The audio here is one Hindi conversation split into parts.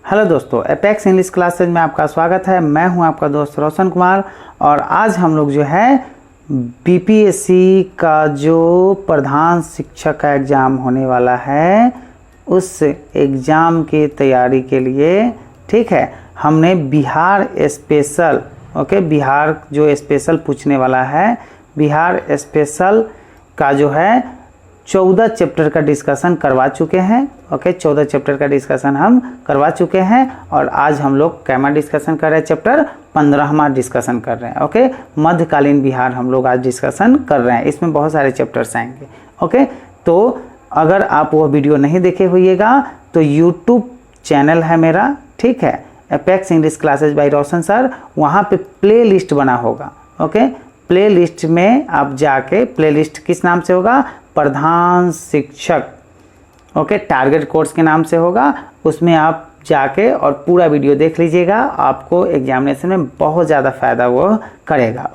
हेलो दोस्तों, एपेक्स इंग्लिश क्लासेज में आपका स्वागत है। मैं हूं आपका दोस्त रोशन कुमार और आज हम लोग जो है बीपीएससी का जो प्रधान शिक्षक का एग्ज़ाम होने वाला है उस एग्ज़ाम की तैयारी के लिए, ठीक है, हमने बिहार स्पेशल, बिहार जो स्पेशल पूछने वाला है, बिहार स्पेशल का जो है 14 चैप्टर का डिस्कशन करवा चुके हैं। 14 चैप्टर का डिस्कशन हम करवा चुके हैं और आज हम लोग कैमा डिस्कशन कर रहे हैं, चैप्टर 15वां डिस्कशन कर रहे हैं। मध्यकालीन बिहार हम लोग आज डिस्कशन कर रहे हैं। इसमें बहुत सारे चैप्टर्स आएंगे। तो अगर आप वो वीडियो नहीं देखे होइएगा तो यूट्यूब चैनल है मेरा, ठीक है, एपेक्स इंग्लिश क्लासेज बाय रोशन सर, वहाँ पे प्ले लिस्ट बना होगा। प्ले लिस्ट में आप जाके, प्ले लिस्ट किस नाम से होगा? प्रधान शिक्षक, टारगेट कोर्स के नाम से होगा। उसमें आप जाके और पूरा वीडियो देख लीजिएगा, आपको एग्जामिनेशन में बहुत ज़्यादा फ़ायदा वो करेगा।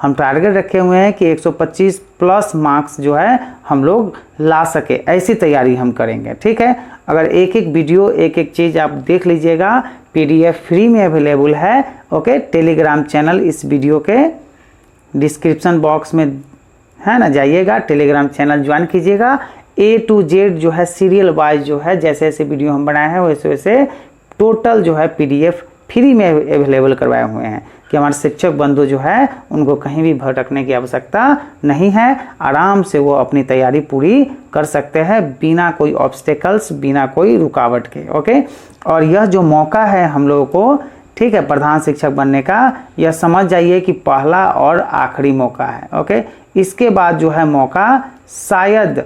हम टारगेट रखे हुए हैं कि 125 प्लस मार्क्स जो है हम लोग ला सके, ऐसी तैयारी हम करेंगे, ठीक है। अगर एक एक वीडियो, एक एक चीज़ आप देख लीजिएगा, PDF फ्री में अवेलेबल है। टेलीग्राम चैनल इस वीडियो के डिस्क्रिप्शन बॉक्स में है ना, जाइएगा, टेलीग्राम चैनल ज्वाइन कीजिएगा। A to Z जो है सीरियल वाइज जो है, जैसे जैसे वीडियो हम बनाए हैं वैसे वैसे टोटल जो है PDF फ्री में अवेलेबल करवाए हुए हैं कि हमारे शिक्षक बंधु जो है उनको कहीं भी भटकने की आवश्यकता नहीं है। आराम से वो अपनी तैयारी पूरी कर सकते हैं बिना कोई ऑब्स्टेकल्स, बिना कोई रुकावट के। और यह जो मौका है हम लोगों को, ठीक है, प्रधान शिक्षक बनने का, यह समझ जाइए कि पहला और आखिरी मौका है। इसके बाद जो है मौका शायद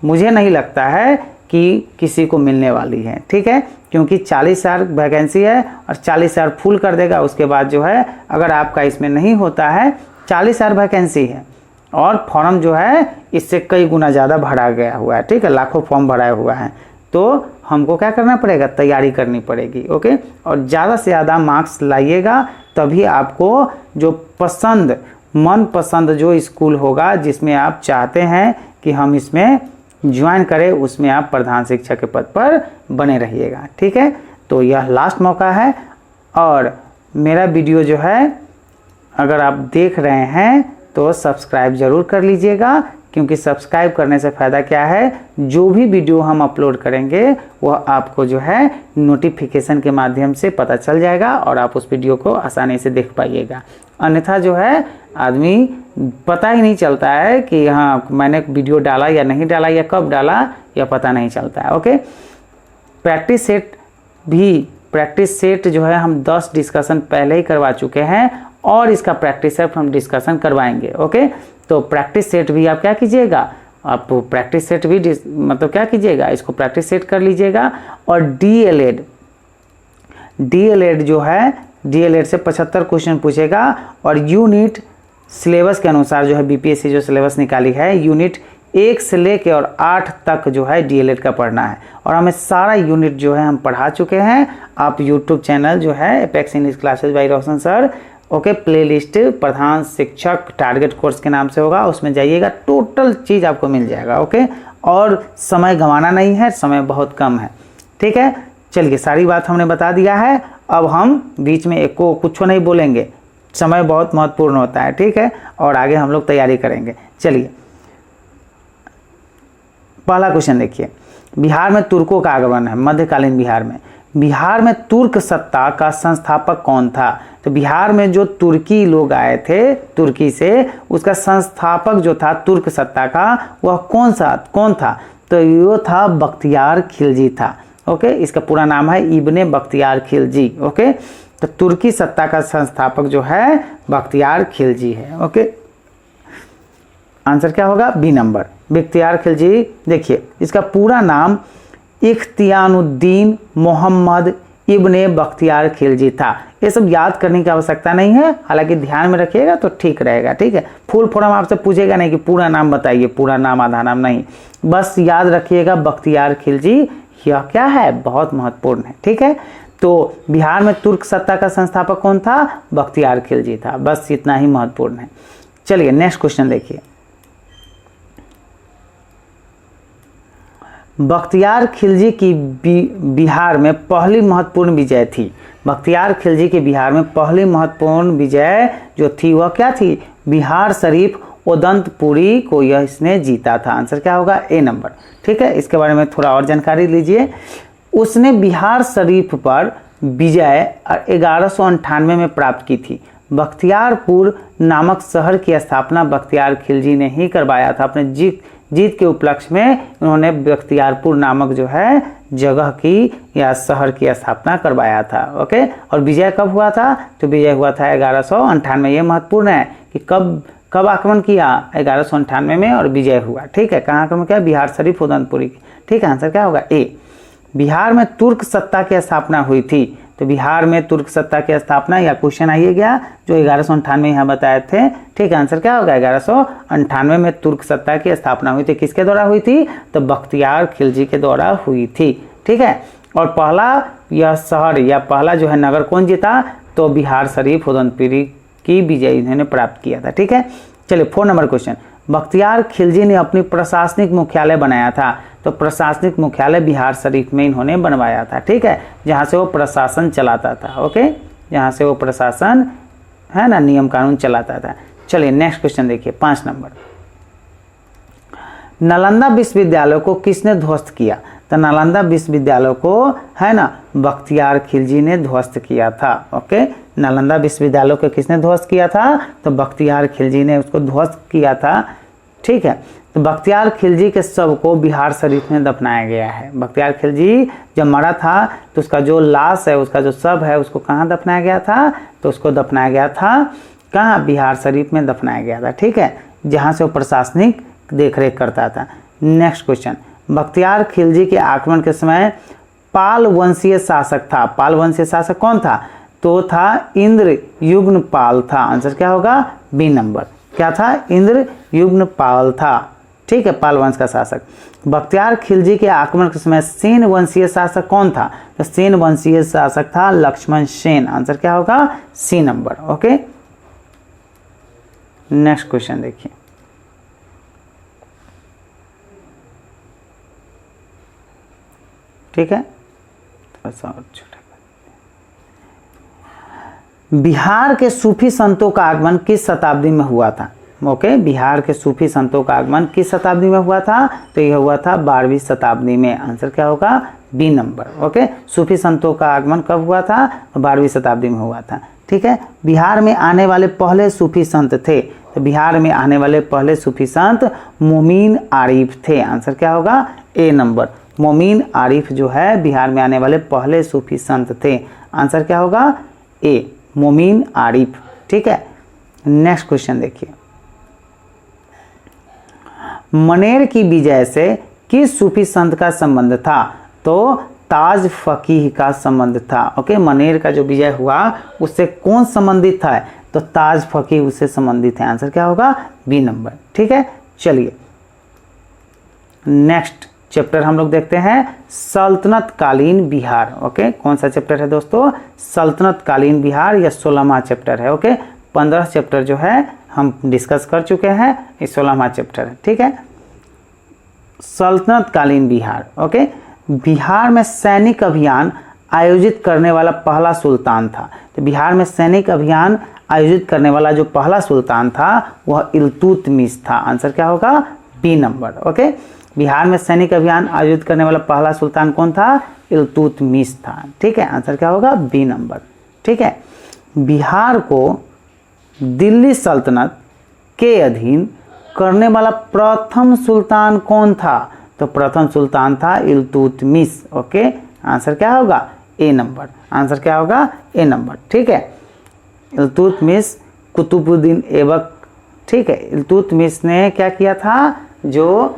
मुझे नहीं लगता है कि किसी को मिलने वाली है, ठीक है, क्योंकि 40,000 वैकेंसी है और 40,000 फुल कर देगा। उसके बाद जो है अगर आपका इसमें नहीं होता है, 40,000 वैकेंसी है और फॉर्म जो है इससे कई गुना ज़्यादा भरा गया हुआ है, ठीक है, लाखों फॉर्म भराया हुआ है। तो हमको क्या करना पड़ेगा? तैयारी करनी पड़ेगी। और ज़्यादा से ज़्यादा मार्क्स लाइएगा, तभी आपको जो पसंद, मनपसंद जो स्कूल होगा जिसमें आप चाहते हैं कि हम इसमें ज्वाइन करें, उसमें आप प्रधान शिक्षक के पद पर बने रहिएगा, ठीक है। तो यह लास्ट मौका है और मेरा वीडियो जो है अगर आप देख रहे हैं तो सब्सक्राइब ज़रूर कर लीजिएगा, क्योंकि सब्सक्राइब करने से फ़ायदा क्या है, जो भी वीडियो हम अपलोड करेंगे वह आपको जो है नोटिफिकेशन के माध्यम से पता चल जाएगा और आप उस वीडियो को आसानी से देख पाइएगा। अन्यथा जो है आदमी पता ही नहीं चलता है कि हाँ मैंने वीडियो डाला या नहीं डाला या कब डाला, यह पता नहीं चलता है। प्रैक्टिस सेट जो है हम 10 डिस्कशन पहले ही करवा चुके हैं और इसका प्रैक्टिस सेट हम डिस्कशन करवाएंगे। तो प्रैक्टिस सेट भी आप क्या कीजिएगा, आप प्रैक्टिस सेट भी मतलब क्या कीजिएगा, इसको प्रैक्टिस सेट कर लीजिएगा। और DLED जो है, DLED से 75 क्वेश्चन पूछेगा और यूनिट सिलेबस के अनुसार जो है बीपीएससी जो सिलेबस निकाली है, यूनिट 1 से लेके और 8 तक जो है DLED का पढ़ना है और हमें सारा यूनिट जो है हम पढ़ा चुके हैं। आप यूट्यूब चैनल जो है एपेक्स इंग्लिश क्लासेज बाय रोशन सर, प्लेलिस्ट प्रधान शिक्षक टारगेट कोर्स के नाम से होगा, उसमें जाइएगा, टोटल चीज़ आपको मिल जाएगा। और समय गंवाना नहीं है, समय बहुत कम है, ठीक है। चलिए, सारी बात हमने बता दिया है। अब हम बीच में एक को कुछ नहीं बोलेंगे, समय बहुत महत्वपूर्ण होता है, ठीक है, और आगे हम लोग तैयारी करेंगे। चलिए, पहला क्वेश्चन देखिए, बिहार में तुर्कों का आगमन है। मध्यकालीन बिहार में तुर्क सत्ता का संस्थापक कौन था? तो बिहार में जो तुर्की लोग आए थे तुर्की से, उसका संस्थापक जो था तुर्क सत्ता का, वह कौन था? तो ये था बख्तियार खिलजी था। इसका पूरा नाम है इब्ने बख्तियार खिलजी। तो तुर्की सत्ता का संस्थापक जो है बख्तियार खिलजी है। आंसर क्या होगा? B number, Bakhtiyar Khilji. देखिए, इसका पूरा नाम इख्तियानुद्दीन मोहम्मद इब्ने बख्तियार खिलजी था। ये सब याद करने की आवश्यकता नहीं है, हालांकि ध्यान में रखिएगा तो ठीक रहेगा, ठीक है। फुल फॉर्म आपसे पूछेगा नहीं कि पूरा नाम बताइए, पूरा नाम आधा नाम नहीं, बस याद रखिएगा बख्तियार खिलजी। यह क्या है? बहुत महत्वपूर्ण है, ठीक है। तो बिहार में तुर्क सत्ता का संस्थापक कौन था? बख्तियार खिलजी था, बस इतना ही महत्वपूर्ण है। चलिए नेक्स्ट क्वेश्चन देखिए, बख्तियार खिलजी की बिहार में पहली महत्वपूर्ण विजय थी। बख्तियार खिलजी की बिहार में पहली महत्वपूर्ण विजय जो थी वह क्या थी? बिहार शरीफ उदंतपुरी को यह इसने जीता था। आंसर क्या होगा? ए नंबर। ठीक है, इसके बारे में थोड़ा और जानकारी लीजिए। उसने बिहार शरीफ पर विजय 1198 में प्राप्त की थी। बख्तियारपुर नामक शहर की स्थापना बख्तियार खिलजी ने ही करवाया था। अपने जीत के उपलक्ष्य में उन्होंने बख्तियारपुर नामक जो है जगह की या शहर की स्थापना करवाया था। ओके, और विजय कब हुआ था? तो विजय हुआ था 1198। ये महत्वपूर्ण है कि कब आक्रमण किया? 1198 में, और विजय हुआ। ठीक है, कहाँ आक्रमण किया? बिहार शरीफ उदंतपुरी। ठीक है, आंसर क्या होगा? ए। बिहार में तुर्क सत्ता की स्थापना हुई थी। तो बिहार में तुर्क सत्ता की स्थापना या क्वेश्चन आइए गया जो 1198 यहाँ बताए थे। ठीक है, आंसर क्या होगा? 1198 में तुर्क सत्ता की स्थापना हुई थी। किसके द्वारा हुई थी? तो बख्तियार खिलजी के द्वारा हुई थी। ठीक है, और पहला यह शहर या पहला जो है नगर कौन जीता? तो बिहार शरीफ उदंतपुरी की विजय इन्होंने प्राप्त किया था। ठीक है, चलिए 4 नंबर क्वेश्चन। बख्तियार खिलजी ने अपनी प्रशासनिक मुख्यालय बनाया था। तो प्रशासनिक मुख्यालय बिहार शरीफ में इन्होंने बनवाया था। ठीक है, जहाँ से वो प्रशासन चलाता था। ओके, जहाँ से वो प्रशासन है ना, नियम कानून चलाता था। चलिए नेक्स्ट क्वेश्चन देखिए, 5 नंबर। नालंदा विश्वविद्यालय को किसने ध्वस्त किया? तो नालंदा विश्वविद्यालय को है ना बख्तियार खिलजी ने ध्वस्त किया था। ओके, नालंदा विश्वविद्यालय को किसने ध्वस्त किया था? तो बख्तियार खिलजी ने उसको ध्वस्त किया था। ठीक है, तो बख्तियार खिलजी के शव को बिहार शरीफ में दफनाया गया है। बख्तियार खिलजी जब मरा था तो उसका जो लाश है, उसका जो शव है, उसको कहाँ दफनाया गया था? तो उसको दफनाया गया था कहाँ? बिहार शरीफ में दफनाया गया था। ठीक है, जहाँ से वो प्रशासनिक देखरेख करता था। Next question. बख्तियार खिलजी के आक्रमण के समय पाल वंशीय शासक था। पाल वंशीय शासक कौन था? तो था इंद्रयुम्न पाल था। आंसर क्या होगा? B number. क्या था? इंद्रयुम्न पाल था। ठीक है, पाल वंश का शासक। बख्तियार खिलजी के आक्रमण के समय सेन वंशीय शासक कौन था? तो सेन वंशीय शासक था लक्ष्मण सेन। आंसर क्या होगा? C number. Okay, next question देखिए। ठीक है, थोड़ा सा और छोटा। बिहार के सूफी संतों का आगमन किस शताब्दी में हुआ था? ओके, बिहार के सूफी संतों का आगमन किस शताब्दी में हुआ था? तो यह हुआ था 12वीं शताब्दी में। आंसर क्या होगा? B number. ओके, सूफी संतों का आगमन कब हुआ था? 12वीं शताब्दी में हुआ था। ठीक है, बिहार में आने वाले पहले सूफी संत थे। तो बिहार में आने वाले पहले सूफी संत मोमीन आरिफ थे। आंसर क्या होगा? ए नंबर। मोमीन आरिफ जो है बिहार में आने वाले पहले सूफी संत थे। आंसर क्या होगा? ए, मोमीन आरिफ। ठीक है, नेक्स्ट क्वेश्चन देखिए। मनेर की विजय से किस सूफी संत का संबंध था? तो ताज फकीह का संबंध था। ओके, मनेर का जो विजय हुआ उससे कौन संबंधित था? तो ताज फकीह उससे संबंधित है। आंसर क्या होगा? B number. ठीक है, चलिए नेक्स्ट चैप्टर हम लोग देखते हैं सल्तनत कालीन बिहार। ओके, कौन सा चैप्टर है दोस्तों? सल्तनत कालीन बिहार या 16वां चैप्टर है। ओके, 15 चैप्टर जो है हम डिस्कस कर चुके हैं, ये 16वां चैप्टर है। ठीक है, सल्तनत कालीन बिहार। ओके, बिहार में सैनिक अभियान आयोजित करने वाला पहला सुल्तान था। तो बिहार में सैनिक अभियान आयोजित करने वाला जो पहला सुल्तान था वह इल्तुतमिश था। आंसर क्या होगा? B number. ओके, बिहार में सैनिक अभियान आयोजित करने वाला पहला सुल्तान कौन था? इल्तुतमिश था। ठीक है, आंसर क्या होगा? B number. ठीक है, बिहार को दिल्ली सल्तनत के अधीन करने वाला प्रथम सुल्तान कौन था? तो प्रथम सुल्तान था इल्तुतमिश। ओके, आंसर क्या होगा? ए नंबर। आंसर क्या होगा? ए नंबर। ठीक है, इल्तुतमिश कुतुबुद्दीन ऐबक। ठीक है, इल्तुतमिश ने क्या किया था? जो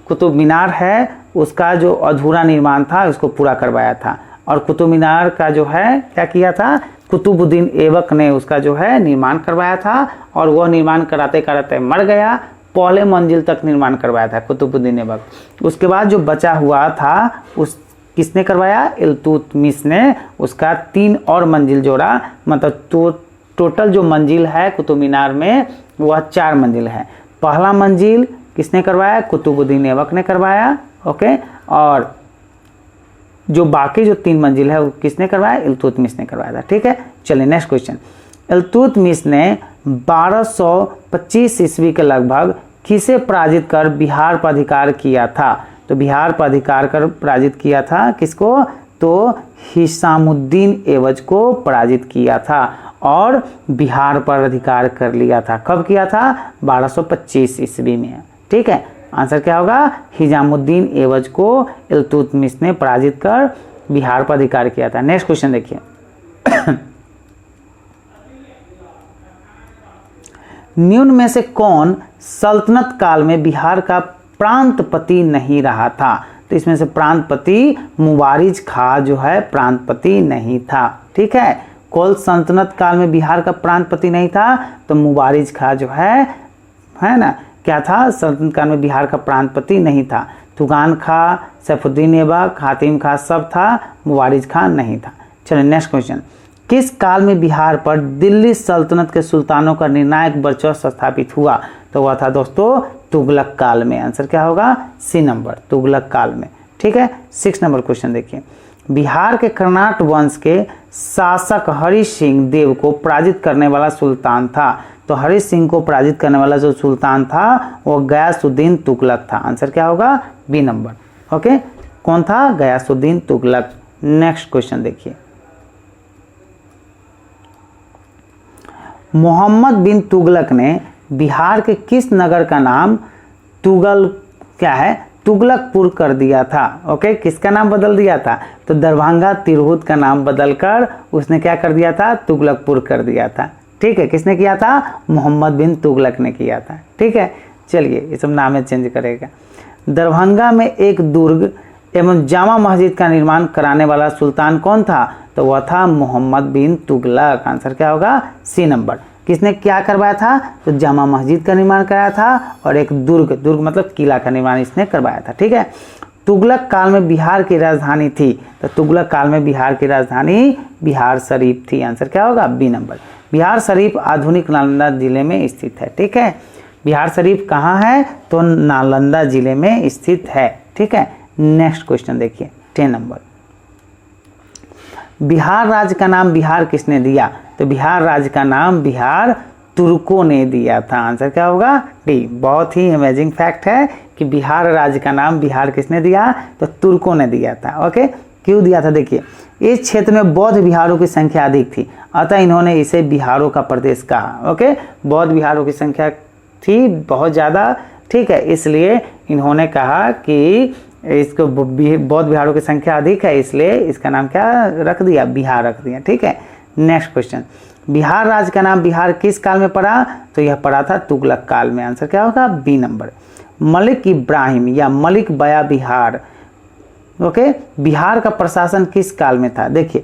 कुतुब मीनार है उसका जो अधूरा निर्माण था उसको पूरा करवाया था। और कुतुब मीनार का जो है क्या किया था? कुतुबुद्दीन ऐबक ने उसका जो है निर्माण करवाया था। और वह निर्माण कराते कराते मर गया। पहले मंजिल तक निर्माण करवाया था कुतुबुद्दीन ऐबक। उसके बाद जो बचा हुआ था उस किसने करवाया? इल्तुतमिश ने उसका 3 और मंजिल जोड़ा। मतलब टोटल जो मंजिल है कुतुब मीनार में वह 4 मंजिल है। पहला मंजिल किसने करवाया? कुतुबुद्दीन ऐबक ने करवाया। ओके, और जो बाकी जो 3 मंजिल है वो किसने करवाया? इल्तुतमिश ने करवाया था। ठीक है, चलिए नेक्स्ट क्वेश्चन। इल्तुतमिश ने 1225 ईस्वी के लगभग किसे पराजित कर बिहार पर अधिकार किया था? तो बिहार पर अधिकार कर पराजित किया था किसको? तो हिसामुद्दीन एवज को पराजित किया था और बिहार पर अधिकार कर लिया था। कब किया था? 1225 ईस्वी में। ठीक है, आंसर क्या होगा? हिजामुद्दीन एवज को इल्तुतमिश ने पराजित कर बिहार पर अधिकार किया था। नेक्स्ट क्वेश्चन देखिए। निम्न में से कौन सल्तनत काल में बिहार का प्रांतपति नहीं रहा था? तो इसमें से प्रांतपति मुवारिज खां जो है प्रांतपति नहीं था। ठीक है, कौन सल्तनत काल में बिहार का प्रांतपति नहीं था? तो मुवारिज खां जो है ना, क्या था? सल्तनत काल में बिहार का प्रांतपति नहीं था। तुगान खां, सैफुद्दीन ऐबक, हातिम खां सब था, मुवारिज खां नहीं था। चलिए नेक्स्ट क्वेश्चन। किस काल में बिहार पर दिल्ली सल्तनत के सुल्तानों का निर्णायक वर्चस्व स्थापित हुआ? तो वह था दोस्तों तुगलक काल में। आंसर क्या होगा? सी नंबर, तुगलक काल में। ठीक है, 6 नंबर क्वेश्चन देखिए। बिहार के कर्नाट वंश के शासक हरि सिंह देव को पराजित करने वाला सुल्तान था। तो हरि सिंह को पराजित करने वाला जो सुल्तान था वो गयासुद्दीन तुगलक था। आंसर क्या होगा? B number. ओके, कौन था? गयासुद्दीन तुगलक। नेक्स्ट क्वेश्चन देखिए। मोहम्मद बिन तुगलक ने बिहार के किस नगर का नाम तुगलकपुर कर दिया था? ओके, किसका नाम बदल दिया था? तो दरभंगा तिरहुत का नाम बदलकर उसने क्या कर दिया था? तुगलकपुर कर दिया था। ठीक है, किसने किया था? मोहम्मद बिन तुगलक ने किया था। ठीक है, चलिए ये सब नाम चेंज करेगा। दरभंगा में एक दुर्ग एवं जामा मस्जिद का निर्माण कराने वाला सुल्तान कौन था? तो वह था मोहम्मद बिन तुगलक। आंसर क्या होगा? C number. किसने क्या करवाया था? तो जामा मस्जिद का निर्माण कराया था और एक दुर्ग मतलब किला का निर्माण इसने करवाया था। ठीक है, तुगलक काल में बिहार की राजधानी थी। तो तुगलक काल में बिहार की राजधानी बिहार शरीफ थी। आंसर क्या होगा? B number. बिहार शरीफ आधुनिक नालंदा जिले में स्थित है। ठीक है, बिहार शरीफ कहाँ है? तो नालंदा जिले में स्थित है। ठीक है, नेक्स्ट क्वेश्चन देखिए 10 नंबर। बिहार राज्य का नाम बिहार किसने दिया? तो बिहार राज्य का नाम बिहार तुर्कों ने दिया था। आंसर क्या होगा? डी। बहुत ही अमेजिंग फैक्ट है कि बिहार राज्य का नाम बिहार किसने दिया? तो तुर्कों ने दिया था। ओके, क्यों दिया था? देखिए, इस क्षेत्र में बौद्ध बिहारों की संख्या अधिक थी, अतः इन्होंने इसे बिहारों का प्रदेश कहा। ओके, बौद्ध बिहारों की संख्या थी बहुत ज़्यादा। ठीक है, इसलिए इन्होंने कहा कि इसको बौद्ध बिहारों की संख्या अधिक है, इसलिए इसका नाम क्या रख दिया? बिहार रख दिया। ठीक है, नेक्स्ट क्वेश्चन। बिहार राज्य का नाम बिहार किस काल में पड़ा? तो यह पड़ा था तुगलक काल में। आंसर क्या होगा? B number. मलिक इब्राहिम या मलिक बया बिहार, ओके, बिहार का प्रशासन किस काल में था? देखिए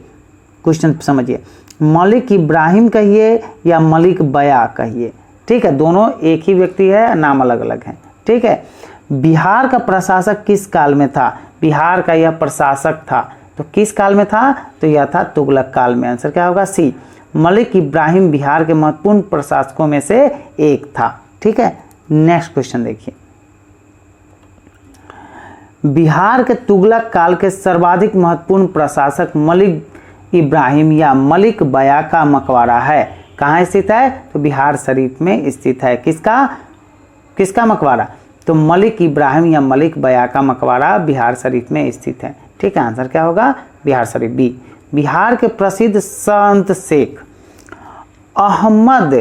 क्वेश्चन समझिए, मलिक इब्राहिम कहिए या मलिक बया कहिए। ठीक है, दोनों एक ही व्यक्ति है, नाम अलग अलग है। ठीक है, बिहार का प्रशासक किस काल में था? बिहार का यह प्रशासक था, तो किस काल में था? तो यह था तुगलक काल में। आंसर क्या होगा? सी। मलिक इब्राहिम बिहार के महत्वपूर्ण प्रशासकों में से एक था। ठीक है, नेक्स्ट क्वेश्चन देखिए। बिहार के तुगलक काल के सर्वाधिक महत्वपूर्ण प्रशासक मलिक इब्राहिम या मलिक बया का मकबरा है। कहाँ स्थित है? तो बिहार शरीफ में स्थित है। किसका मकबरा? तो मलिक इब्राहिम या मलिक बया का मकबरा बिहार शरीफ में स्थित है। ठीक है, आंसर क्या होगा? बिहार शरीफ, बी। बिहार के प्रसिद्ध संत शेख अहमद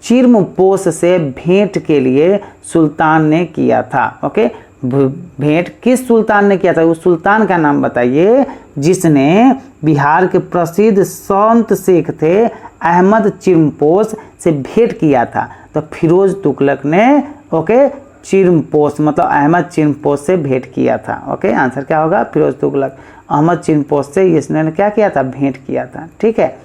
चिर्मपोश से भेंट के लिए सुल्तान ने किया था। ओके, भेंट किस सुल्तान ने किया था? उस सुल्तान का नाम बताइए जिसने बिहार के प्रसिद्ध संत शेख थे अहमद चिर्मपोश से भेंट किया था। तो फिरोज तुगलक ने ओके चिर्मपोश मतलब अहमद चिर्मपोश से भेंट किया था। ओके, आंसर क्या होगा? फिरोज तुगलक अहमद चिर्मपोश से इसने क्या किया था? भेंट किया था। ठीक है,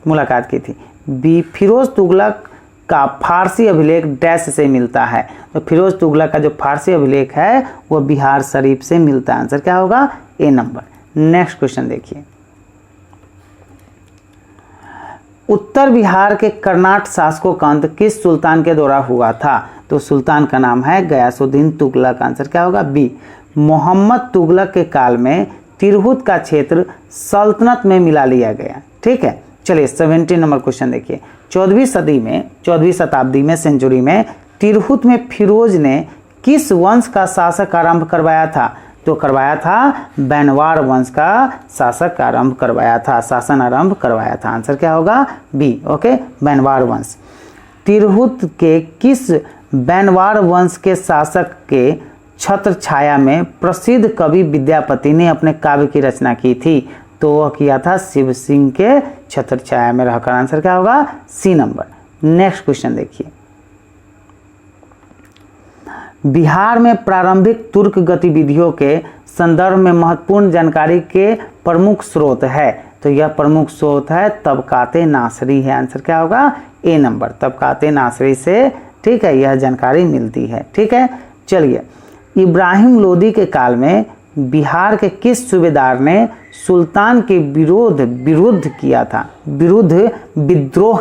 मुलाकात की थी। बी। फिरोज तुगलक का फारसी अभिलेख डैश से मिलता है। तो फिरोज तुगलक का जो फारसी अभिलेख है वो बिहार शरीफ से मिलता है। आंसर क्या होगा? ए नंबर। नेक्स्ट क्वेश्चन देखिए। उत्तर बिहार के कर्नाट शासकों का अंत किस सुल्तान के द्वारा हुआ था? तो सुल्तान का नाम है गयासुद्दीन तुगलक। आंसर क्या होगा? बी। मोहम्मद तुगलक के काल में तिरहुत का क्षेत्र सल्तनत में मिला लिया गया। ठीक है, चलिए 17 नंबर क्वेश्चन देखिए। 14वीं शताब्दी में सेंचुरी में तिरहुत में फिरोज ने किस वंश का शासक आरंभ करवाया था? तो करवाया था बैनवार वंश का शासक आरंभ करवाया था, शासन आरंभ करवाया था। आंसर क्या होगा? बी। ओके, बैनवार वंश। तिरहुत के किस बैनवार वंश के शासक के छत्र छाया में प्रसिद्ध कवि विद्यापति ने अपने काव्य की रचना की थी? तो वह किया था शिव सिंह के छत्र छाया में रहकर। आंसर क्या होगा? C number. नेक्स्ट क्वेश्चन देखिए। बिहार में प्रारंभिक तुर्क गतिविधियों के संदर्भ में महत्वपूर्ण जानकारी के प्रमुख स्रोत है। तो यह प्रमुख स्रोत है तबकाते नासरी है। आंसर क्या होगा? ए नंबर। तबकाते नासरी से, ठीक है, यह जानकारी मिलती है। ठीक है, चलिए। इब्राहिम लोदी के काल में बिहार के किस सूबेदार ने सुल्तान के विरुद्ध विद्रोह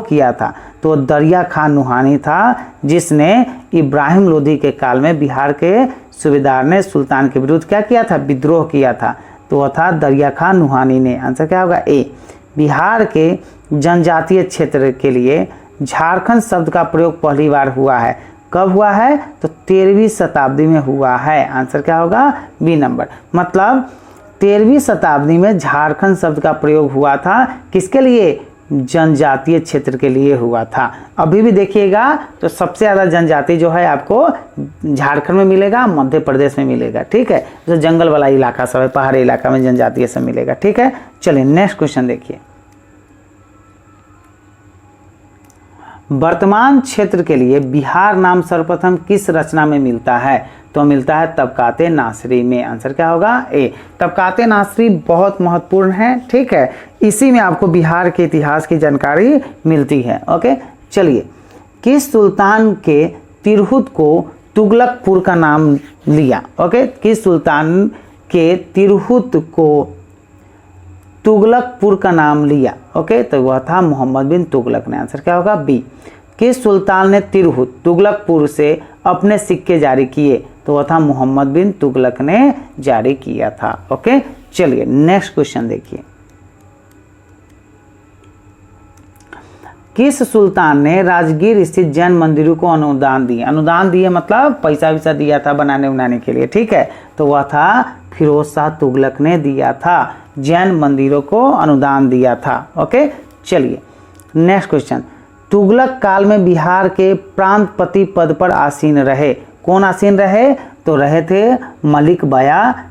किया था? तो दरिया खान नुहानी था, जिसने इब्राहिम लोदी के काल में बिहार के सूबेदार ने सुल्तान के विरुद्ध क्या किया था? विद्रोह किया था। तो वह था दरिया खान नुहानी ने। आंसर क्या होगा? ए। बिहार के जनजातीय क्षेत्र के लिए झारखंड शब्द का प्रयोग पहली बार हुआ है। कब हुआ है? तो 13वीं शताब्दी में हुआ है। आंसर क्या होगा? B number. मतलब 13वीं शताब्दी में झारखंड शब्द का प्रयोग हुआ था। किसके लिए? जनजातीय क्षेत्र के लिए हुआ था। अभी भी देखिएगा तो सबसे ज़्यादा जनजाति जो है आपको झारखंड में मिलेगा, मध्य प्रदेश में मिलेगा। ठीक है, जो जंगल वाला इलाका सब है, पहाड़ी इलाका में जनजातीय सब मिलेगा। ठीक है, चलिए नेक्स्ट क्वेश्चन देखिए। वर्तमान क्षेत्र के लिए बिहार नाम सर्वप्रथम किस रचना में मिलता है? तो मिलता है तबकाते नासरी में। आंसर क्या होगा? ए। तबकाते नासरी बहुत महत्वपूर्ण है। ठीक है, इसी में आपको बिहार के इतिहास की जानकारी मिलती है। ओके, चलिए। किस सुल्तान के तिरहुत को तुगलकपुर का नाम लिया? ओके, किस सुल्तान के तिरहुत को तुगलकपुर का नाम लिया? ओके, तो वह था मोहम्मद बिन तुगलक ने। आंसर क्या होगा? बी। किस सुल्तान ने तिरहुत तुगलकपुर से अपने सिक्के जारी किए? तो वह था मोहम्मद बिन तुगलक ने जारी किया था। ओके, चलिए नेक्स्ट क्वेश्चन देखिए। किस सुल्तान ने राजगीर स्थित जैन मंदिरों को अनुदान दिए? अनुदान दिए मतलब पैसा वैसा दिया था बनाने उनाने के लिए। ठीक है, तो वह था फिरोज शाह तुगलक ने दिया था, जैन मंदिरों को अनुदान दिया था। ओके, चलिए नेक्स्ट क्वेश्चन। तुगलक काल में बिहार के प्रांतपति पद पर आसीन रहे। कौन आसीन रहे? तो रहे थे मलिक बया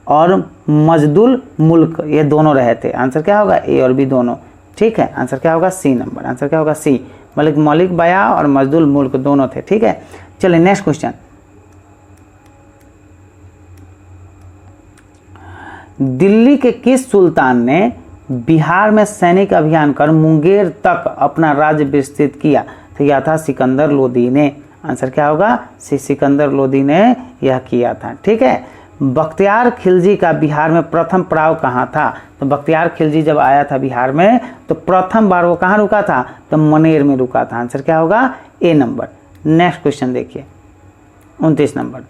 और मजदुल मुल्क, ये दोनों रहे थे। आंसर क्या होगा? ए और बी दोनों। ठीक है, आंसर क्या होगा? C number. आंसर क्या होगा? सी। मलिक बया और मजदुल मुल्क दोनों थे। ठीक है, चलिए नेक्स्ट क्वेश्चन। दिल्ली के किस सुल्तान ने बिहार में सैनिक अभियान कर मुंगेर तक अपना राज्य विस्तृत किया? तो यह था सिकंदर लोदी ने। आंसर क्या होगा? सिकंदर लोदी ने यह किया था। ठीक है, बख्तियार खिलजी का बिहार में प्रथम पड़ाव कहाँ था? तो बख्तियार खिलजी जब आया था बिहार में तो प्रथम बार वो कहाँ रुका था? तो मनेर में रुका था। आंसर क्या होगा? ए नंबर। नेक्स्ट क्वेश्चन देखिए 29 नंबर।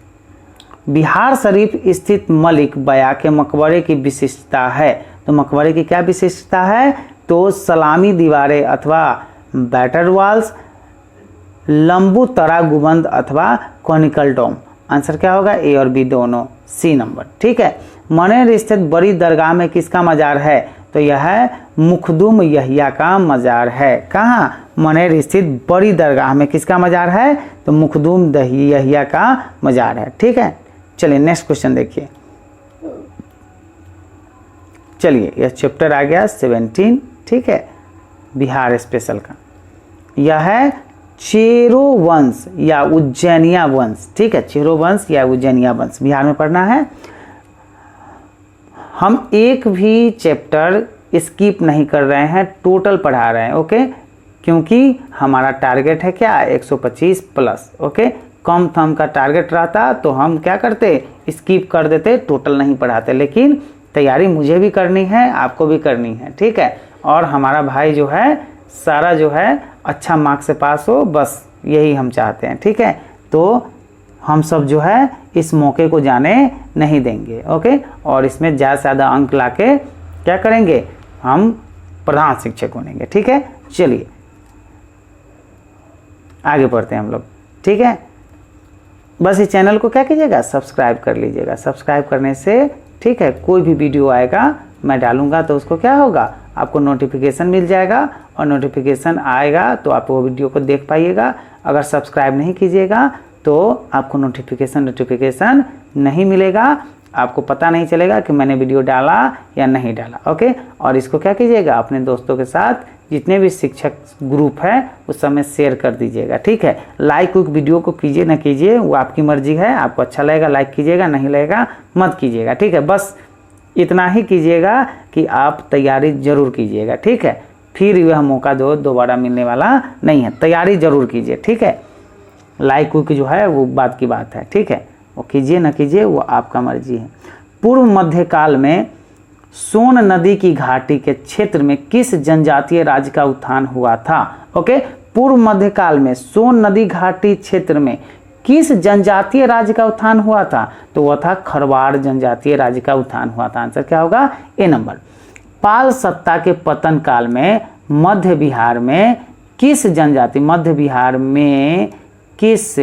बिहार शरीफ स्थित मलिक बया के मकबरे की विशिष्टता है। तो मकबरे की क्या विशिष्टता है? तो सलामी दीवारें अथवा बैटर वॉल्स, लंबू तरा गुंबद अथवा कॉनिकल डोम। आंसर क्या होगा? ए और बी दोनों। C number. ठीक है, मनेर स्थित बड़ी दरगाह में किसका मजार है? तो यह है मुखदुम यहिया का मजार है। कहाँ? मनेर स्थित बड़ी दरगाह में किसका मजार है? तो मुखदुम यहिया का मजार है। ठीक है, चलिए नेक्स्ट क्वेश्चन देखिए। चलिए यह चैप्टर आ गया 17। ठीक है, बिहार स्पेशल का। यह है चेरो वंश या उज्जैनिया वंश। ठीक है, चेरो वंश या उज्जैनिया वंश बिहार में पढ़ना है। हम एक भी चैप्टर स्किप नहीं कर रहे हैं, टोटल पढ़ा रहे हैं। ओके, क्योंकि हमारा टारगेट है क्या? 125 प्लस। ओके, कम थम का टारगेट रहता तो हम क्या करते? स्किप कर देते, टोटल नहीं पढ़ाते। लेकिन तैयारी मुझे भी करनी है, आपको भी करनी है। ठीक है, और हमारा भाई जो है सारा जो है अच्छा मार्क्स से पास हो, बस यही हम चाहते हैं। ठीक है, तो हम सब जो है इस मौके को जाने नहीं देंगे। ओके, और इसमें ज़्यादा से ज़्यादा अंक लाके क्या करेंगे, हम प्रधान शिक्षक बनेंगे। ठीक है, चलिए आगे बढ़ते हैं हम लोग। ठीक है, बस इस चैनल को क्या कीजिएगा, सब्सक्राइब कर लीजिएगा। सब्सक्राइब करने से ठीक है, कोई भी वीडियो आएगा मैं डालूंगा तो उसको क्या होगा, आपको नोटिफिकेशन मिल जाएगा, और नोटिफिकेशन आएगा तो आप वो वीडियो को देख पाइएगा। अगर सब्सक्राइब नहीं कीजिएगा तो आपको नोटिफिकेशन नहीं मिलेगा, आपको पता नहीं चलेगा कि मैंने वीडियो डाला या नहीं डाला। ओके, और इसको क्या कीजिएगा, अपने दोस्तों के साथ जितने भी शिक्षक ग्रुप है उस समय शेयर कर दीजिएगा। ठीक है, लाइक वीडियो को कीजिए ना कीजिए वो आपकी मर्जी है, आपको अच्छा लगेगा लाइक कीजिएगा, नहीं लगेगा मत कीजिएगा। ठीक है, बस इतना ही कीजिएगा कि आप तैयारी जरूर कीजिएगा। ठीक है, फिर यह मौका जो दोबारा मिलने वाला नहीं है, तैयारी जरूर कीजिए। ठीक है, लाइक जो है वो बात की बात है। ठीक है, वो कीजिए ना कीजिए वो आपका मर्जी है। पूर्व मध्यकाल में सोन नदी की घाटी के क्षेत्र में किस जनजातीय राज्य का उत्थान हुआ था? ओके, पूर्व मध्यकाल में सोन नदी घाटी क्षेत्र में किस जनजातीय राज्य का उत्थान हुआ था? तो वह था खरवाड़ जनजातीय राज्य का उत्थान हुआ था। आंसर क्या होगा, ए नंबर। पाल सत्ता के पतन काल में मध्य बिहार में किस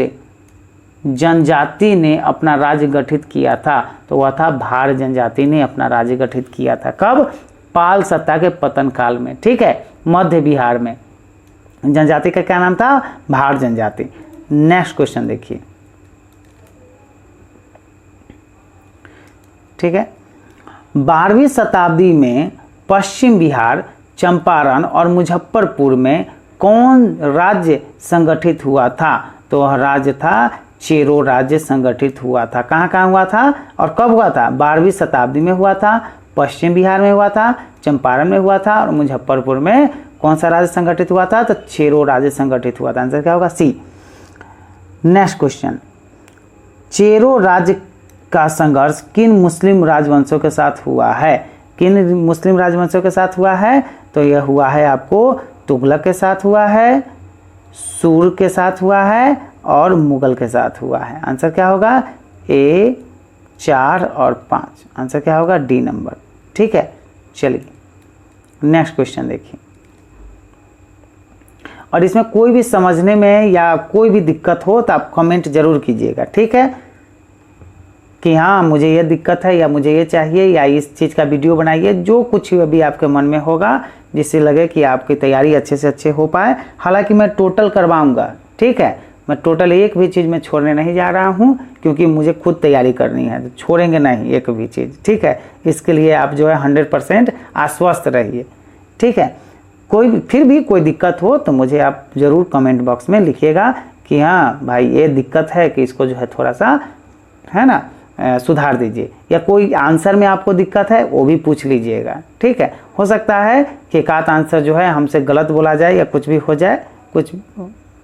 जनजाति ने अपना राज्य गठित किया था? तो वह था भाड़ जनजाति ने अपना राज्य गठित किया था। कब? पाल सत्ता के पतन काल में। ठीक है, मध्य बिहार में जनजाति का क्या नाम था? भाड़ जनजाति। नेक्स्ट क्वेश्चन देखिए। ठीक है, 12वीं शताब्दी में पश्चिम बिहार, चंपारण और मुजफ्फरपुर में कौन राज्य संगठित हुआ था? तो वह राज्य था चेरो राज्य संगठित हुआ था। कहाँ कहाँ हुआ था और कब हुआ था? 12वीं शताब्दी में हुआ था, पश्चिम बिहार में हुआ था, चंपारण में हुआ था और मुजफ्फरपुर में कौन सा राज्य संगठित हुआ था? तो चेरो राज्य संगठित हुआ था। आंसर क्या होगा? सी। नेक्स्ट क्वेश्चन, चेरो राज्य का संघर्ष किन मुस्लिम राजवंशों के साथ हुआ है? किन मुस्लिम राजवंशों के साथ हुआ है? तो यह हुआ है आपको तुगलक के साथ हुआ है, सूर के साथ हुआ है और मुगल के साथ हुआ है। आंसर क्या होगा? ए, 4 और 5। आंसर क्या होगा? D number. ठीक है, चलिए नेक्स्ट क्वेश्चन देखिए। और इसमें कोई भी समझने में या कोई भी दिक्कत हो तो आप कमेंट जरूर कीजिएगा। ठीक है, कि हाँ मुझे ये दिक्कत है या मुझे ये चाहिए या इस चीज़ का वीडियो बनाइए, जो कुछ अभी आपके मन में होगा जिससे लगे कि आपकी तैयारी अच्छे से अच्छे हो पाए। हालांकि मैं टोटल करवाऊंगा। ठीक है, मैं टोटल एक भी चीज़ में छोड़ने नहीं जा रहा हूँ क्योंकि मुझे खुद तैयारी करनी है, तो छोड़ेंगे नहीं एक भी चीज़। ठीक है, इसके लिए आप जो है 100% आश्वस्त रहिए। ठीक है, फिर भी कोई दिक्कत हो तो मुझे आप ज़रूर कमेंट बॉक्स में लिखिएगा कि हाँ भाई ये दिक्कत है कि इसको जो है थोड़ा सा है ना सुधार दीजिए, या कोई आंसर में आपको दिक्कत है वो भी पूछ लीजिएगा। ठीक है, हो सकता है कि एक आध आंसर जो है हमसे गलत बोला जाए या कुछ भी हो जाए कुछ।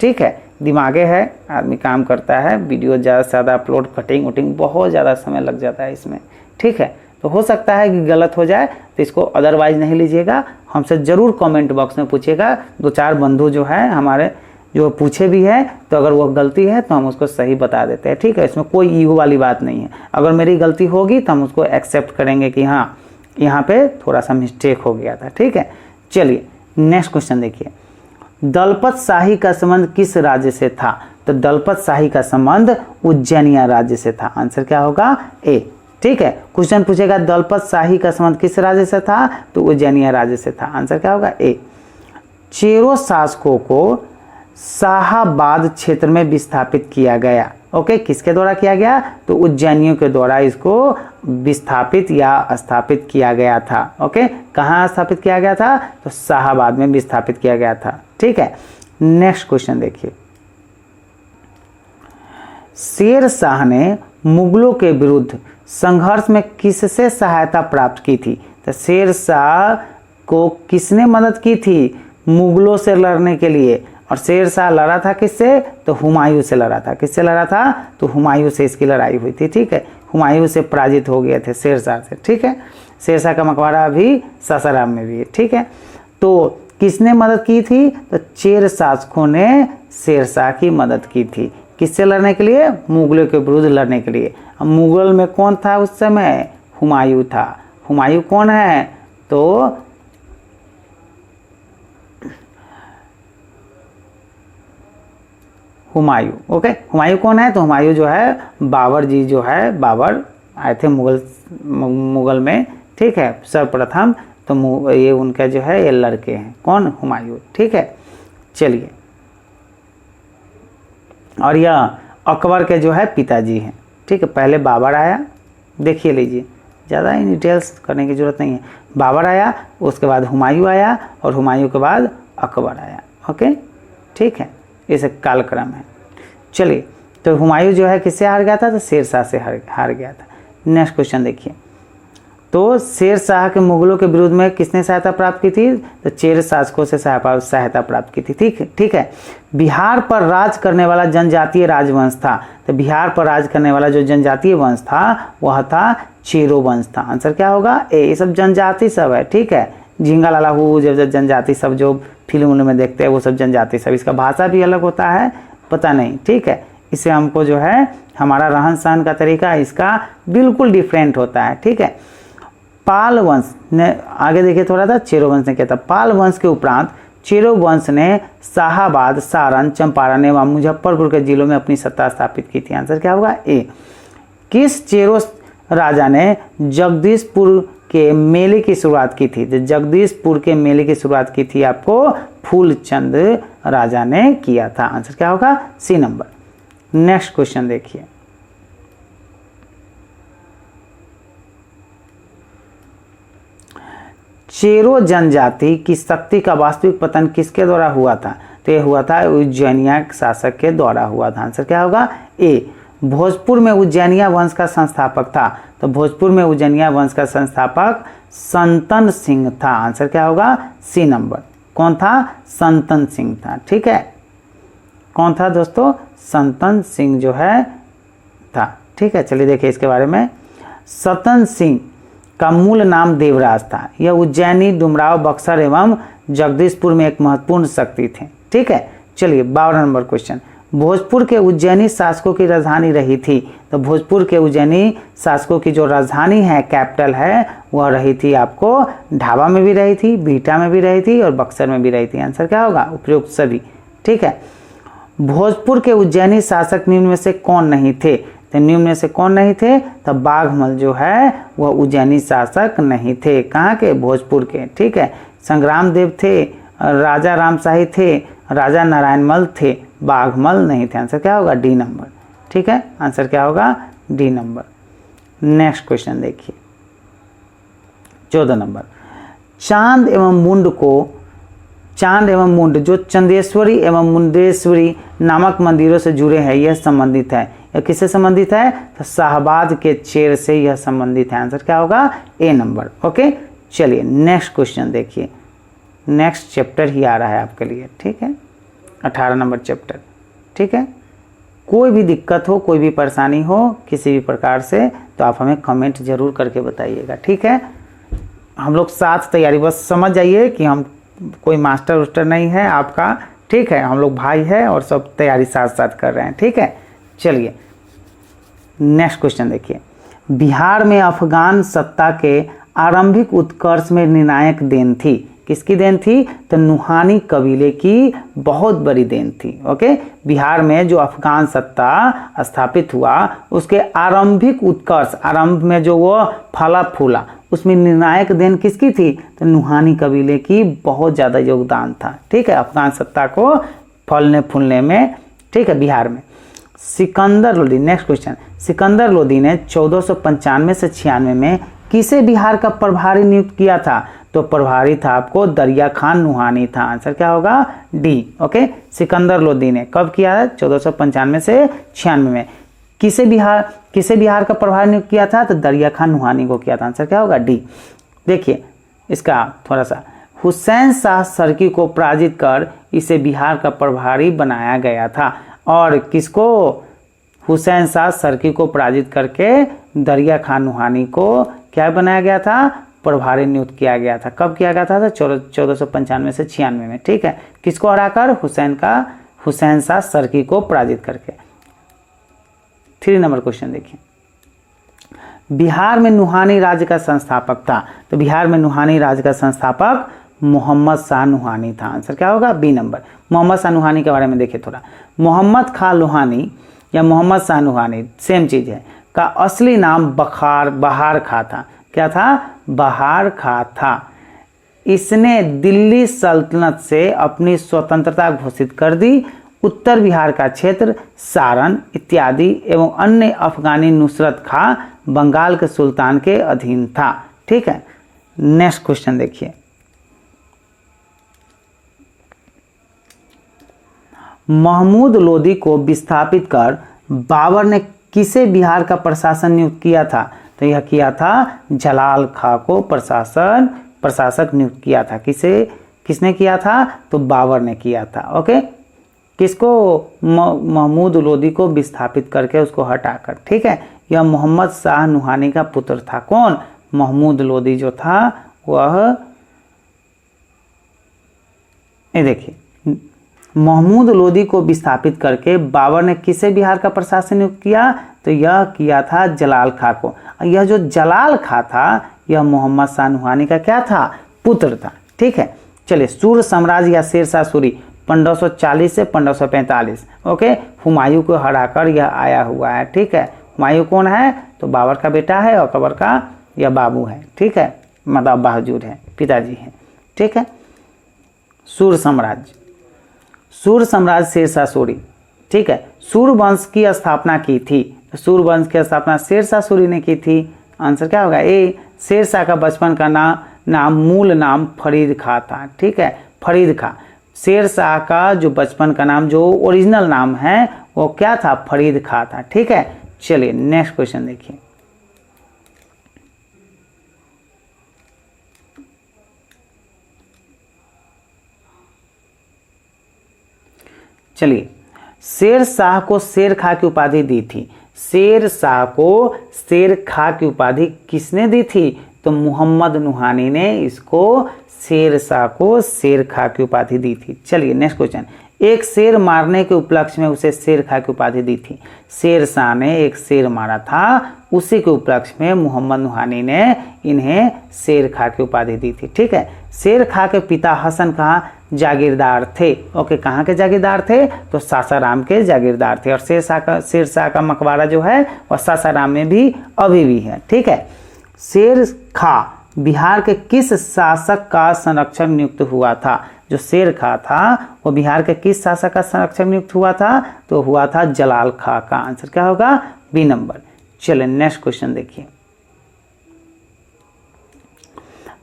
ठीक है, दिमागे है, आदमी काम करता है, वीडियो ज़्यादा से ज़्यादा अपलोड कटिंग वटिंग बहुत ज़्यादा समय लग जाता है इसमें। ठीक है, तो हो सकता है कि गलत हो जाए, तो इसको अदरवाइज नहीं लीजिएगा, हमसे ज़रूर कमेंट बॉक्स में पूछिएगा। 2-4 बंधु जो है हमारे जो पूछे भी है, तो अगर वो गलती है तो हम उसको सही बता देते हैं। ठीक है, इसमें कोई ईगो वाली बात नहीं है। अगर मेरी गलती होगी तो हम उसको एक्सेप्ट करेंगे कि हाँ यहाँ पे थोड़ा सा मिस्टेक हो गया था। ठीक है, चलिए नेक्स्ट क्वेश्चन देखिए। दलपत शाही का संबंध किस राज्य से था? तो दलपत शाही का संबंध उज्जैनिया राज्य से था। आंसर क्या होगा? ए। ठीक है, क्वेश्चन पूछेगा दलपत शाही का संबंध किस राज्य से था? तो उज्जैनिया राज्य से था। आंसर क्या होगा? ए। चेरो शासकों को शाहाबाद क्षेत्र में विस्थापित किया गया। ओके, किसके द्वारा किया गया? तो उज्जैनियों के द्वारा इसको विस्थापित या स्थापित किया गया था। ओके, कहाँ स्थापित किया गया था? तो शाहाबाद में विस्थापित किया गया था। ठीक है, नेक्स्ट क्वेश्चन देखिए। शेर शाह ने मुगलों के विरुद्ध संघर्ष में किससे सहायता प्राप्त की थी? तो शेर शाह को किसने मदद की थी मुगलों से लड़ने के लिए? और शेर शाह लड़ा था किससे? तो हुमायूं से लड़ा था। किससे लड़ा था? तो हुमायूं से इसकी लड़ाई हुई थी। ठीक है, हुमायूं से पराजित हो गए थे शेर शाह से। ठीक है, शेर शाह का मकबरा अभी सासाराम में भी है। ठीक है, तो किसने मदद की थी? तो चेर शासकों ने शेर शाह की मदद की थी। किससे लड़ने के लिए? मुगलों के विरुद्ध लड़ने के लिए। अब मुगल में कौन था उस समय? हुमायूं था। हुमायूं कौन है? तो हुमायूं, ओके। हुमायूं कौन है? तो हुमायूं जो है बाबर जी जो है, बाबर आए थे मुगल में, ठीक है, सर्वप्रथम। तो ये उनका जो है ये लड़के हैं, कौन? हुमायूं, ठीक है। चलिए, और यह अकबर के जो है पिताजी हैं, ठीक है। पहले बाबर आया, देखिए लीजिए, ज़्यादा ही डिटेल्स करने की ज़रूरत नहीं है। बाबर आया, उसके बाद हुमायूं आया, और हुमायूं के बाद अकबर आया, ओके, ठीक है। इसे कालक्रम है। चलिए, तो हुमायूं जो है किससे हार गया था? तो शेरशाह से हार गया था। नेक्स्ट क्वेश्चन देखिए, तो शेरशाह के मुगलों के विरुद्ध में किसने सहायता प्राप्त की थी? तो चेर शासकों से सहायता प्राप्त की थी, ठीक है। बिहार पर राज करने वाला जनजातीय राजवंश था। तो बिहार पर राज करने वाला जो जनजातीय वंश था वह था चेरो वंश था। आंसर क्या होगा? ए। ये सब जनजाति सब है, ठीक है। झींगा लाला हु जब जनजाति सब जो फिल्म में देखते हैं वो सब जनजाति सब। इसका भाषा भी अलग होता है, पता नहीं, ठीक है। इससे हमको जो है हमारा रहन सहन का तरीका इसका बिल्कुल डिफरेंट होता है, ठीक है। पाल वंश ने, आगे देखिए थोड़ा सा, चेरो वंश ने क्या था? पाल वंश के उपरांत चेरो वंश ने शाहाबाद, सारण, चंपारण एवं मुजफ्फरपुर के जिलों में अपनी सत्ता स्थापित की थी। आंसर क्या होगा? ए। किस चेरो राजा ने जगदीशपुर के मेले की शुरुआत की थी? तो जगदीशपुर के मेले की शुरुआत की थी आपको फूलचंद राजा ने किया था। आंसर क्या होगा? C number. नेक्स्ट क्वेश्चन देखिए, चेरो जनजाति की शक्ति का वास्तविक पतन किसके द्वारा हुआ था? तो ये हुआ था उज्जैनिया शासक के द्वारा हुआ था। आंसर क्या होगा? ए। भोजपुर में उज्जैनिया वंश का संस्थापक था। तो भोजपुर में उज्जैनिया वंश का संस्थापक संतन सिंह था। आंसर क्या होगा? C number. कौन था? संतन सिंह था, ठीक है। कौन था दोस्तों? संतन सिंह जो है था, ठीक है। चलिए देखिए इसके बारे में। संतन सिंह का मूल नाम देवराज था। यह उज्जैनी, डुमराव, बक्सर एवं जगदीशपुर में एक महत्वपूर्ण शक्ति थे, ठीक है। चलिए 52 नंबर क्वेश्चन, भोजपुर के उज्जैनी शासकों की राजधानी रही थी। तो भोजपुर के उज्जैनी शासकों की जो राजधानी है, कैपिटल है, वह रही थी आपको ढाबा में भी रही थी, बीटा में भी रही थी और बक्सर में भी रही थी। आंसर क्या होगा? उपयुक्त सभी, ठीक है। भोजपुर के उज्जैनी शासक निम्न में से कौन नहीं थे? तो निम्न में से कौन नहीं थे? तो बाघमल जो है वह उज्जैनी शासक नहीं थे। कहाँ के? भोजपुर के, ठीक है। संग्राम देव थे, राजा रामशाही थे, राजा नारायणमल थे, बाघमल नहीं थे। आंसर क्या होगा? डी नंबर, ठीक है। आंसर क्या होगा? D number. नेक्स्ट क्वेश्चन देखिए 14 नंबर, चांद एवं मुंड जो चंदेश्वरी एवं मुंडेश्वरी नामक मंदिरों से जुड़े हैं, यह संबंधित है। यह किससे संबंधित है? तो शाहबाद के चेर से यह संबंधित है। आंसर क्या होगा? ए नंबर, ओके। चलिए नेक्स्ट क्वेश्चन देखिए, नेक्स्ट चैप्टर ही आ रहा है आपके लिए, ठीक है। 18 नंबर चैप्टर, ठीक है। कोई भी दिक्कत हो, कोई भी परेशानी हो किसी भी प्रकार से, तो आप हमें कमेंट जरूर करके बताइएगा, ठीक है। हम लोग साथ तैयारी, बस समझ जाइए कि हम कोई मास्टर उस्टर नहीं है आपका, ठीक है। हम लोग भाई है और सब तैयारी साथ साथ कर रहे हैं, ठीक है। चलिए नेक्स्ट क्वेश्चन देखिए, बिहार में अफगान सत्ता के आरंभिक उत्कर्ष में निर्णायक देन थी। किसकी देन थी? तो नुहानी कबीले की बहुत बड़ी देन थी, ओके। बिहार में जो अफगान सत्ता स्थापित हुआ उसके आरंभिक उत्कर्ष, आरंभ में जो वो फला फूला, उसमें निर्णायक देन किसकी थी? तो नुहानी कबीले की बहुत ज़्यादा योगदान था, ठीक है, अफगान सत्ता को फलने फूलने में, ठीक है, बिहार में। सिकंदर लोदी, नेक्स्ट क्वेश्चन, सिकंदर लोदी ने 1495 से 96 में किसे बिहार का प्रभारी नियुक्त किया था? तो प्रभारी था आपको दरिया खान नुहानी था। आंसर क्या होगा? D, okay. सिकंदर लोदी ने कब किया है? 1495 से 96 में। किसे बिहार का प्रभारी नियुक्त किया था? तो दरिया खान नुहानी को किया था। आंसर क्या होगा? डी। देखिए इसका थोड़ा सा, हुसैन शाह सरकी को पराजित कर इसे बिहार का प्रभारी बनाया गया था। और किसको? हुसैन शाह सरकी को पराजित करके दरिया खान नुहानी को क्या बनाया गया था? प्रभारी नियुक्त किया गया था। कब किया गया था? 1495 से 96 में, ठीक है। किसको हराकर? हुसैन शाह सरकी को पराजित करके। 3 नंबर क्वेश्चन देखिए, बिहार में नुहानी राज्य का संस्थापक था। तो बिहार में नुहानी राज्य का संस्थापक मोहम्मद शाह नुहानी था। आंसर क्या होगा? B number. मोहम्मद शाह नुहानी के बारे में देखिए थोड़ा। मोहम्मद खां लोहानी या मोहम्मद शाह नुहानी सेम चीज़ है, का असली नाम बहार खां था। क्या था? बहार खां था। इसने दिल्ली सल्तनत से अपनी स्वतंत्रता घोषित कर दी। उत्तर बिहार का क्षेत्र सारण इत्यादि एवं अन्य अफगानी नुसरत खां बंगाल के सुल्तान के अधीन था। ठीक है, नेक्स्ट क्वेश्चन देखिए, महमूद लोदी को विस्थापित कर बाबर ने किसे बिहार का प्रशासन नियुक्त किया था? तो यह किया था जलाल खां को प्रशासक नियुक्त किया था। किसने किया था? तो बाबर ने किया था। ओके, किसको? महमूद लोदी को विस्थापित करके उसको हटाकर। ठीक है, यह मोहम्मद शाह नुहानी का पुत्र था। कौन? महमूद लोदी जो था वह, ये देखिए, महमूद लोदी को विस्थापित करके बाबर ने किसे बिहार का प्रशासन नियुक्त किया? तो यह किया था जलाल खां को। यह जो जलाल खां था यह मोहम्मद शाह नुहानी का क्या था? पुत्र था। ठीक है, चलिए, सूर्य साम्राज्य या शेरशाह सूरी 1540 से 1545। ओके, हुमायूं को हराकर यह आया हुआ है। ठीक है, हुमायूं कौन है? तो बाबर का बेटा है और अकबर का यह बाबू है। ठीक है, मतलब बहादुर है, पिताजी है। ठीक है, सूर्य साम्राज्य शेरशाह सूरी। ठीक है, सूर्य वंश की स्थापना की थी। तो सूर्य वंश की स्थापना शेरशाह सूरी ने की थी। आंसर क्या होगा? ए। शेरशाह का बचपन का मूल नाम फरीद खां था। ठीक है, फरीद खां। शेरशाह का जो बचपन का नाम, जो ओरिजिनल नाम है, वो क्या था? फरीद खां था। ठीक है, चलिए नेक्स्ट क्वेश्चन देखिए, चलिए, शेरशाह को शेर खां की उपाधि दी थी। शेरशाह को शेर खां की उपाधि किसने दी थी? तो मोहम्मद नुहानी ने इसको शेरशाह को शेर खां की उपाधि दी थी। चलिए नेक्स्ट क्वेश्चन, एक शेर मारने के उपलक्ष्य में उसे शेर खां की उपाधि दी थी। शेरशाह ने एक शेर मारा था, उसी के उपलक्ष्य में मोहम्मद नुहानी ने इन्हें शेर खां की उपाधि दी थी। ठीक है, शेर खां के पिता हसन खां जागीरदार थे। ओके, कहाँ के जागीरदार थे? तो सासाराम के जागीरदार थे। और शेरशाह का मकबरा जो है वह सासाराम में भी अभी भी है। ठीक है, शेर खां बिहार के किस शासक का संरक्षक नियुक्त हुआ था? जो शेर खां था वो बिहार के किस शासक का संरक्षक नियुक्त हुआ था? तो हुआ था जलाल खां का। आंसर क्या होगा? B number. चलिए नेक्स्ट क्वेश्चन देखिए,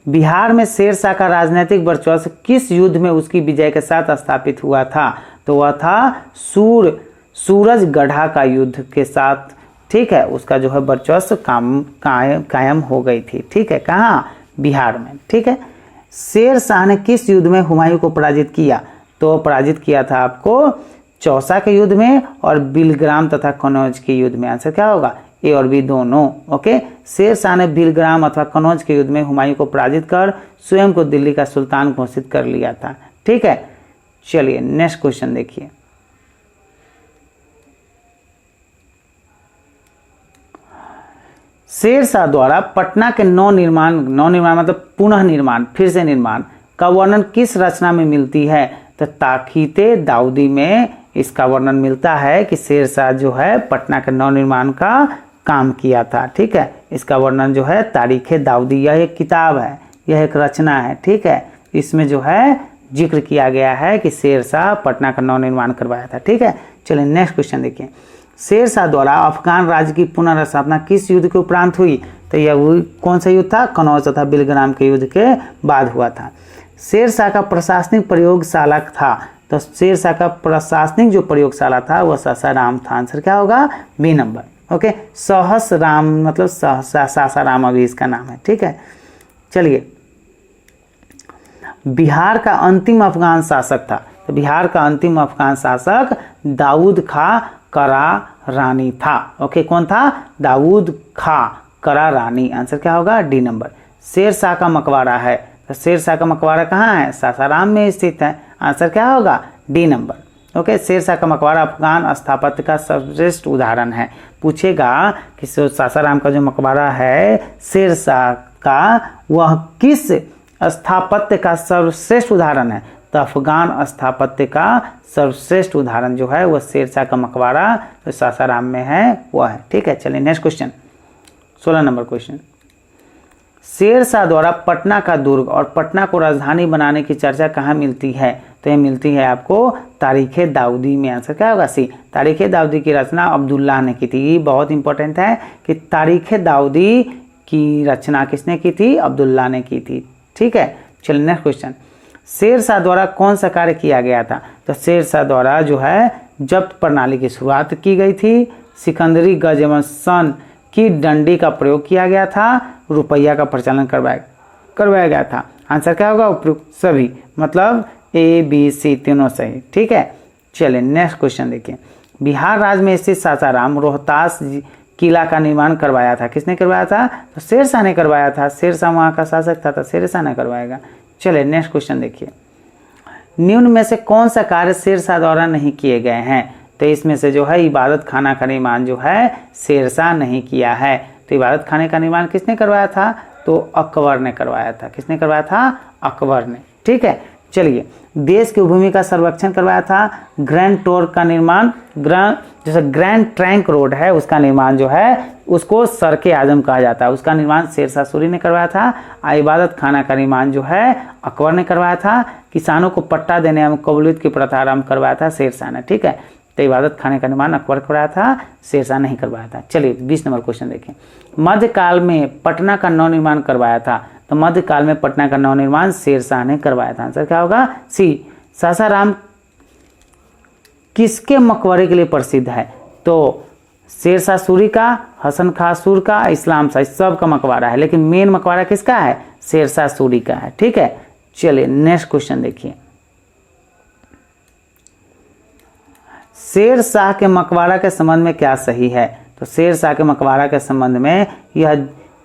बिहार में शेरशाह का राजनीतिक वर्चस्व किस युद्ध में उसकी विजय के साथ स्थापित हुआ था? तो वह था सूरजगढ़ा का युद्ध के साथ। ठीक है, उसका जो है वर्चस्व कायम हो गई थी। ठीक है, कहाँ? बिहार में। ठीक है, शेरशाह ने किस युद्ध में हुमायूं को पराजित किया? तो पराजित किया था आपको चौसा के युद्ध में और बिलग्राम तथा कनौज के युद्ध में। आंसर क्या होगा? ए और बी दोनों। ओके, शेरशाह ने बिलग्राम अथवा कनौज के युद्ध में हुमायूं को पराजित कर स्वयं को दिल्ली का सुल्तान घोषित कर लिया था। ठीक है, चलिए नेक्स्ट क्वेश्चन देखिए, शेरशाह द्वारा पटना के नवनिर्माण मतलब पुनः निर्माण, फिर से निर्माण का वर्णन किस रचना में मिलती है? तो ताकीते दाऊदी में इसका वर्णन मिलता है कि शेरशाह जो है पटना के नवनिर्माण का काम किया था। ठीक है, इसका वर्णन जो है तारीखे दाऊदी, यह एक किताब है, यह एक रचना है। ठीक है, इसमें जो है जिक्र किया गया है कि शेरशाह पटना का नवनिर्माण करवाया था। ठीक है, चलिए नेक्स्ट क्वेश्चन देखिए, शेरशाह द्वारा अफगान राज्य की पुनर्स्थापना किस युद्ध के उपरांत हुई? तो यह कौन सा युद्ध था? कनौज तथा बिलग्राम के युद्ध के बाद हुआ था। शेरशाह का प्रशासनिक प्रयोगशाला था। तो शेरशाह का प्रशासनिक जो प्रयोगशाला था वह सासाराम था। आंसर क्या होगा? B number. ओके, सहसराम मतलब सासाराम अभी इसका नाम है। ठीक है, चलिए, बिहार का अंतिम अफगान शासक था। तो बिहार का अंतिम अफगान शासक दाऊद खां करारानी था। ओके, कौन था? दाऊद खां करारानी। आंसर क्या होगा? D number. शेरशाह का मकबरा है। तो शेरशाह का मकबरा कहाँ है? सासाराम में स्थित है। आंसर क्या होगा? D number. ओके, शेरशाह का मकबरा अफगान स्थापत्य का सर्वश्रेष्ठ उदाहरण है। पूछेगा कि सासाराम का जो मकबरा है शेरशाह का, वह किस स्थापत्य का सर्वश्रेष्ठ उदाहरण है? तो अफगान स्थापत्य का सर्वश्रेष्ठ उदाहरण जो है वह शेरशाह का मकबरा जो सासाराम में है वह है। ठीक है, चलिए next question, 16 number question. Shershah द्वारा पटना का दुर्ग और पटना को राजधानी बनाने की चर्चा कहाँ मिलती है? तो ये मिलती है आपको तारीख़ दाऊदी में। आंसर क्या होगा? सी। तारीख़ दाऊदी की रचना अब्दुल्लाह ने की थी। ये बहुत इंपॉर्टेंट है कि तारीख़ दाऊदी की रचना किसने की थी? अब्दुल्लाह ने की थी। ठीक है, चलिए नेक्स्ट क्वेश्चन। शेरशाह द्वारा कौन सा कार्य किया गया था? तो शेरशाह द्वारा जो है जब्त प्रणाली की शुरुआत की गई थी, सिकंदरी गज एवं सन की डंडी का प्रयोग किया गया था, रुपया का प्रचलन करवाया गया था। आंसर क्या होगा? उपयुक्त सभी, मतलब ए बी सी तीनों सही। ठीक है, चलिए नेक्स्ट क्वेश्चन देखिए। बिहार राज्य में स्थित सासाराम रोहतास किला का निर्माण करवाया था, किसने करवाया था? तो शेरशाह ने करवाया था। शेरशाह वहाँ का शासक था तो शेरशाह ने करवाएगा। चलिए नेक्स्ट क्वेश्चन देखिए। निम्न में से कौन सा कार्य शेरशाह द्वारा नहीं किए गए हैं? तो इसमें से जो है इबादत खाना का निर्माण जो है शेरशाह नहीं किया है। तो इबादत खाने का निर्माण किसने करवाया था? तो अकबर ने करवाया था। किसने करवाया था? अकबर ने। ठीक है, चलिए। देश की भूमि का सर्वेक्षण करवाया था। ग्रैंड टोर का निर्माण, जैसे ग्रैंड ट्रंक रोड है उसका निर्माण जो है उसको सड़के आजम कहा जाता है, उसका निर्माण शेरशाह सूरी ने करवाया था। इबादत खाना का निर्माण जो है अकबर ने करवाया था। किसानों को पट्टा देने एवं कबूलियत की प्रथा आरंभ करवाया था शेरशाह ने। ठीक है, तो इबादत खाने का निर्माण अकबर करवाया था, शेरशाह नहीं करवाया था। चलिए 20 नंबर क्वेश्चन देखें। मध्यकाल में पटना का नवनिर्माण करवाया था। तो मध्यकाल में पटना का नवनिर्माण शेरशाह ने करवाया था। आंसर क्या होगा? सी। सासाराम किसके मकबरे के लिए प्रसिद्ध है? तो शेरशाह सूरी का, हसन खां सूर का, इस्लाम शाह, सब का मकबरा है, लेकिन मेन मकबरा किसका है? शेरशाह सूरी का है। ठीक है, चलिए नेक्स्ट क्वेश्चन देखिए। शेरशाह के मकबरा के संबंध में क्या सही है? तो शेरशाह के मकबरा के संबंध में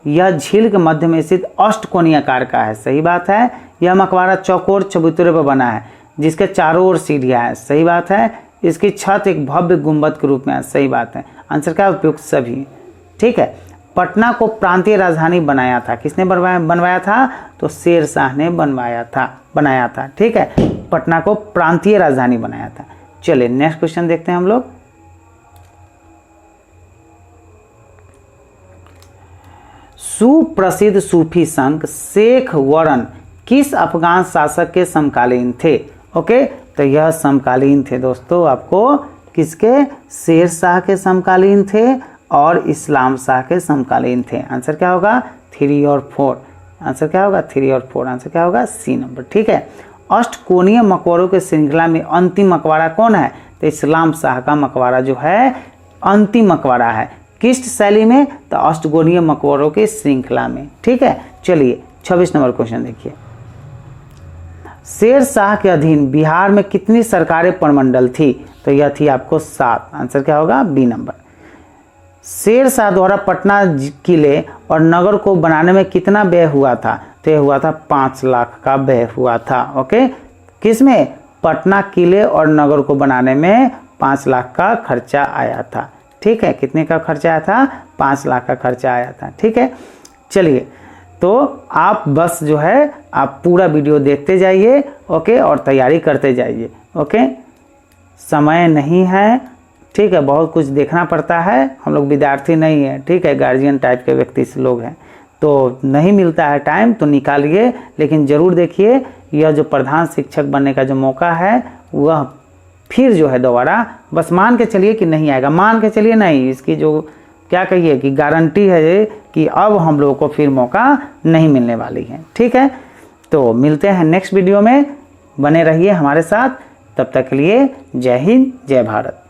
यह झील के मध्य में स्थित अष्टकोणीय आकार का है। सही बात है। यह मकबरा चौकोर चबूतरे पर बना है जिसके चारों ओर सीढ़ियाँ हैं। सही बात है। इसकी छत एक भव्य गुंबद के रूप में है। सही बात है। आंसर क्या? उपयुक्त सभी। ठीक है। पटना को प्रांतीय राजधानी बनाया था, किसने बनवाया था? तो शेरशाह ने बनाया था। ठीक है, पटना को प्रांतीय राजधानी बनाया था। चलिए नेक्स्ट क्वेश्चन देखते हैं हम लोग। सुप्रसिद्ध सूफी संत शेख वरन किस अफगान शासक के समकालीन थे? ओके, तो यह समकालीन थे दोस्तों आपको किसके? शेरशाह के समकालीन थे और इस्लाम शाह के समकालीन थे। आंसर क्या होगा? 3 और 4। आंसर क्या होगा? 3 और 4। आंसर क्या होगा? C number. ठीक है। अष्टकोणीय मकबरों के श्रृंखला में अंतिम मकबरा कौन है? तो इस्लाम शाह का मकबरा जो है अंतिम मकबरा है। किस शैली में? तो अष्टकोणीय मकबरों की श्रृंखला में। ठीक है, चलिए 26 नंबर क्वेश्चन देखिए। शेरशाह के अधीन बिहार में कितनी सरकारी प्रमंडल थी? तो यह थी आपको 7। आंसर क्या होगा? B number. शेरशाह द्वारा पटना किले और नगर को बनाने में कितना व्यय हुआ था? तो यह हुआ था 5 लाख का व्यय हुआ था। ओके, किसमें? पटना किले और नगर को बनाने में 5 लाख का खर्चा आया था। ठीक है, कितने का खर्चा आया था? 5 लाख का खर्चा आया था। ठीक है, चलिए तो आप बस जो है आप पूरा वीडियो देखते जाइए। ओके, और तैयारी करते जाइए। ओके, समय नहीं है। ठीक है, बहुत कुछ देखना पड़ता है। हम लोग विद्यार्थी नहीं है। ठीक है, गार्जियन टाइप के व्यक्ति से लोग हैं तो नहीं मिलता है टाइम, तो निकालिए, लेकिन ज़रूर देखिए। यह जो प्रधान शिक्षक बनने का जो मौका है वह फिर जो है दोबारा, बस मान के चलिए कि नहीं आएगा, मान के चलिए नहीं, इसकी जो क्या कहिए कि गारंटी है कि अब हम लोगों को फिर मौका नहीं मिलने वाली है। ठीक है, तो मिलते हैं नेक्स्ट वीडियो में। बने रहिए हमारे साथ। तब तक के लिए जय हिंद, जय भारत।